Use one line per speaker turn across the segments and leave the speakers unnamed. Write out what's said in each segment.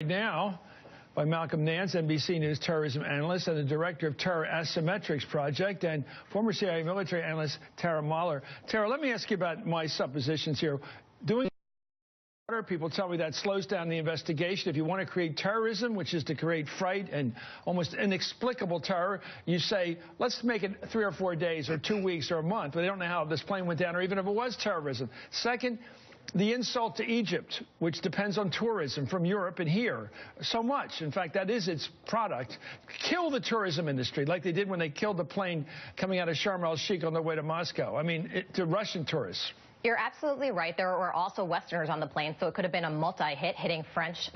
Now by Malcolm Nance, NBC News terrorism analyst and the director of Terror Asymmetrics Project, and former CIA military analyst Tara Mallar. Tara, let me ask you about my suppositions here. Doing people tell me that slows down the investigation. If you want to create terrorism, which is to create fright and almost inexplicable terror, you say, let's make it 3 or 4 days or 2 weeks or a month. But they don't know how this plane went down or even if it was terrorism. Second, the insult to Egypt, which depends on tourism from Europe and here so much. In fact, that is its product. Kill the tourism industry like they did when they killed the plane coming out of Sharm el-Sheikh on their way to Moscow. I mean, to Russian tourists.
You're absolutely right. There were also Westerners on the plane, so it could have been a multi-hit hitting French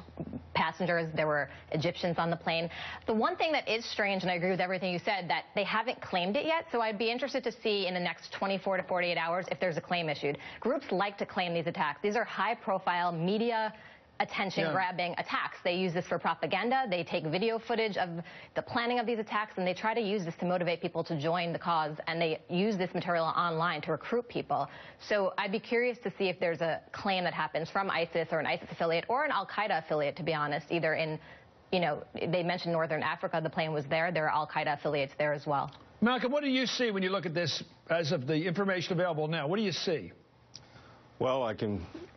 passengers. There were Egyptians on the plane. The one thing that is strange, and I agree with everything you said, that they haven't claimed it yet, so I'd be interested to see in the next 24 to 48 hours if there's a claim issued. Groups like to claim these attacks. These are high-profile media attention-grabbing attacks. They use this for propaganda. They take video footage of the planning of these attacks, and they try to use this to motivate people to join the cause, and they use this material online to recruit people. So I'd be curious to see if there's a claim that happens from ISIS or an ISIS affiliate or an al-Qaeda affiliate, to be honest, either in, you know, they mentioned Northern Africa, the plane was there. There are al-Qaeda affiliates there as well.
Malcolm, what do you see when you look at this as of the information available now? What do you see?
Well,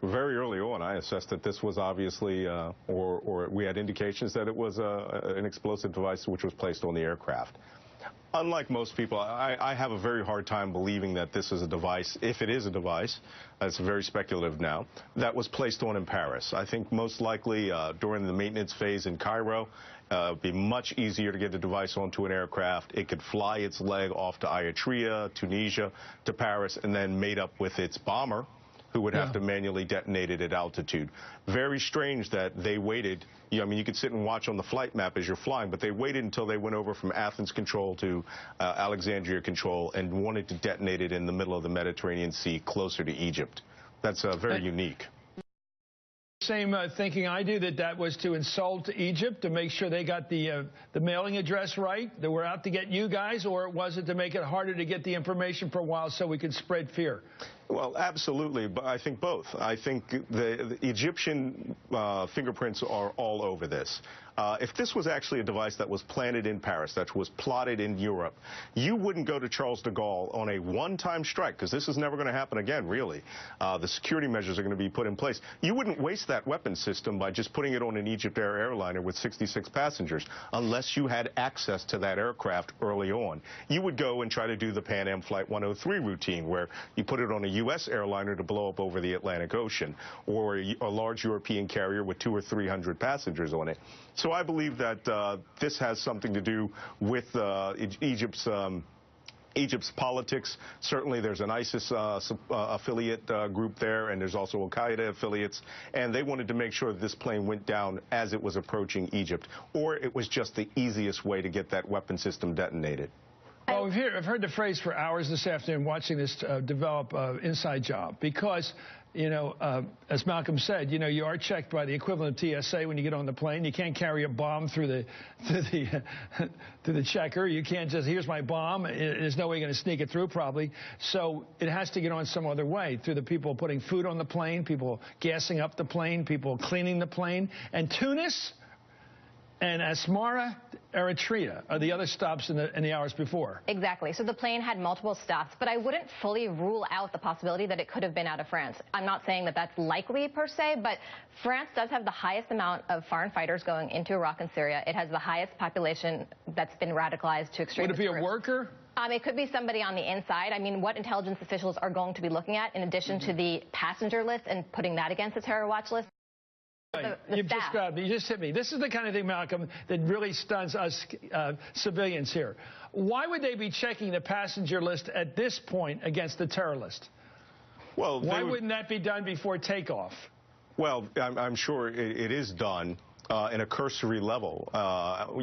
very early on, I assessed that this was obviously, or we had indications that it was an explosive device which was placed on the aircraft. Unlike most people, I have a very hard time believing that this is a device, if it is a device, it's very speculative now, that was placed on in Paris. I think most likely during the maintenance phase in Cairo, it would be much easier to get the device onto an aircraft. It could fly its leg off to Eritrea, Tunisia, to Paris, and then mate up with its bomber, who would have to manually detonate it at altitude. Very strange that they waited. I mean, you could sit and watch on the flight map as you're flying, but they waited until they went over from Athens control to Alexandria control and wanted to detonate it in the middle of the Mediterranean Sea, closer to Egypt. That's very unique.
Same thinking I do, that was to insult Egypt, to make sure they got the mailing address right, that we're out to get you guys, or was it to make it harder to get the information for a while so we could spread fear?
Well, absolutely, but I think both. I think the Egyptian fingerprints are all over this. If this was actually a device that was planted in Paris, that was plotted in Europe, you wouldn't go to Charles de Gaulle on a one-time strike, because this is never going to happen again, really. The security measures are going to be put in place. You wouldn't waste that weapon system by just putting it on an Egypt Air airliner with 66 passengers, unless you had access to that aircraft early on. You would go and try to do the Pan Am Flight 103 routine, where you put it on a U.S. airliner to blow up over the Atlantic Ocean, or a large European carrier with 200 or 300 passengers on it. So I believe that this has something to do with Egypt's politics. Certainly there's an ISIS affiliate group there, and there's also al-Qaeda affiliates, and they wanted to make sure that this plane went down as it was approaching Egypt, or it was just the easiest way to get that weapon system detonated.
Well, I've heard the phrase for hours this afternoon watching this develop inside job, because, you know, as Malcolm said, you know, you are checked by the equivalent of TSA when you get on the plane. You can't carry a bomb through the checker. You can't just, here's my bomb. There's no way you're going to sneak it through, probably. So it has to get on some other way, through the people putting food on the plane, people gassing up the plane, people cleaning the plane. And Tunis and Asmara, Eritrea are the other stops in the hours before.
Exactly. So the plane had multiple stops, but I wouldn't fully rule out the possibility that it could have been out of France. I'm not saying that that's likely per se, but France does have the highest amount of foreign fighters going into Iraq and Syria. It has the highest population that's been radicalized to extremist groups.
Would it be a worker?
It could be somebody on the inside. I mean, what intelligence officials are going to be looking at, in addition to the passenger list and putting that against the terror watch list?
You've just grabbed me. You just hit me. This is the kind of thing, Malcolm, that really stuns us civilians here. Why would they be checking the passenger list at this point against the terror list?
Well,
why wouldn't that be done before takeoff?
Well, I'm sure it is done in a cursory level,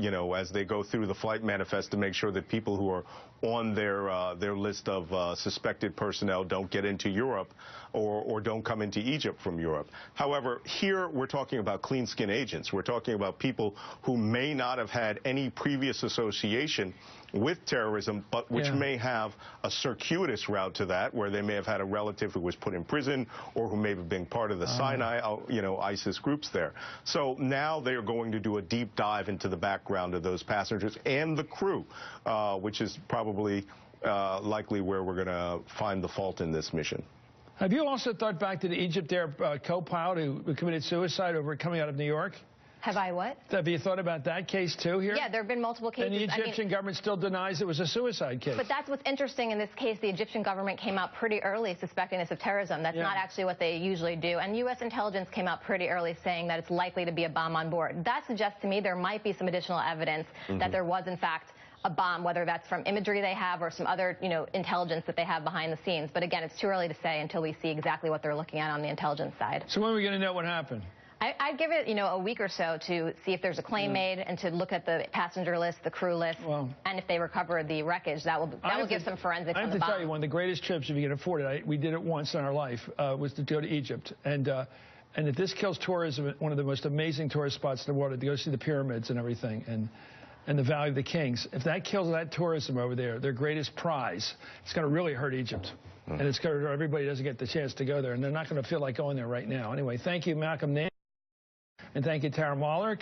you know, as they go through the flight manifest to make sure that people who are on their list of suspected personnel don't get into Europe or don't come into Egypt from Europe. However, here we're talking about clean skin agents. We're talking about people who may not have had any previous association with terrorism, but which may have a circuitous route to that, where they may have had a relative who was put in prison or who may have been part of the Sinai, ISIS groups there. So now they're going to do a deep dive into the background of those passengers and the crew, which is probably likely where we're going to find the fault in this mission.
Have you also thought back to the Egypt Air co-pilot who committed suicide coming out of New York?
Have I what?
Have you thought about that case, too, here?
Yeah, there have been multiple cases.
And the Egyptian government still denies it was a suicide case.
But that's what's interesting in this case. The Egyptian government came out pretty early suspecting this of terrorism. That's not actually what they usually do. And U.S. intelligence came out pretty early saying that it's likely to be a bomb on board. That suggests to me there might be some additional evidence that there was, in fact, a bomb, whether that's from imagery they have or some other, intelligence that they have behind the scenes. But again, it's too early to say until we see exactly what they're looking at on the intelligence side.
So when are we going to know what happened?
I'd give it, a week or so to see if there's a claim made and to look at the passenger list, the crew list, and if they recover the wreckage, that will give some forensics on the bomb. I have to tell you, one of the greatest trips, if you can afford it, we did it once in our life, was to go to Egypt. And if this kills tourism, one of the most amazing tourist spots in the world, to go see the pyramids and everything, and the Valley of the Kings. If that kills that tourism over there, their greatest prize, it's going to really hurt Egypt. And it's going to, everybody doesn't get the chance to go there, and they're not going to feel like going there right now. Anyway, thank you, Malcolm Nance. And thank you, Tara Mallar.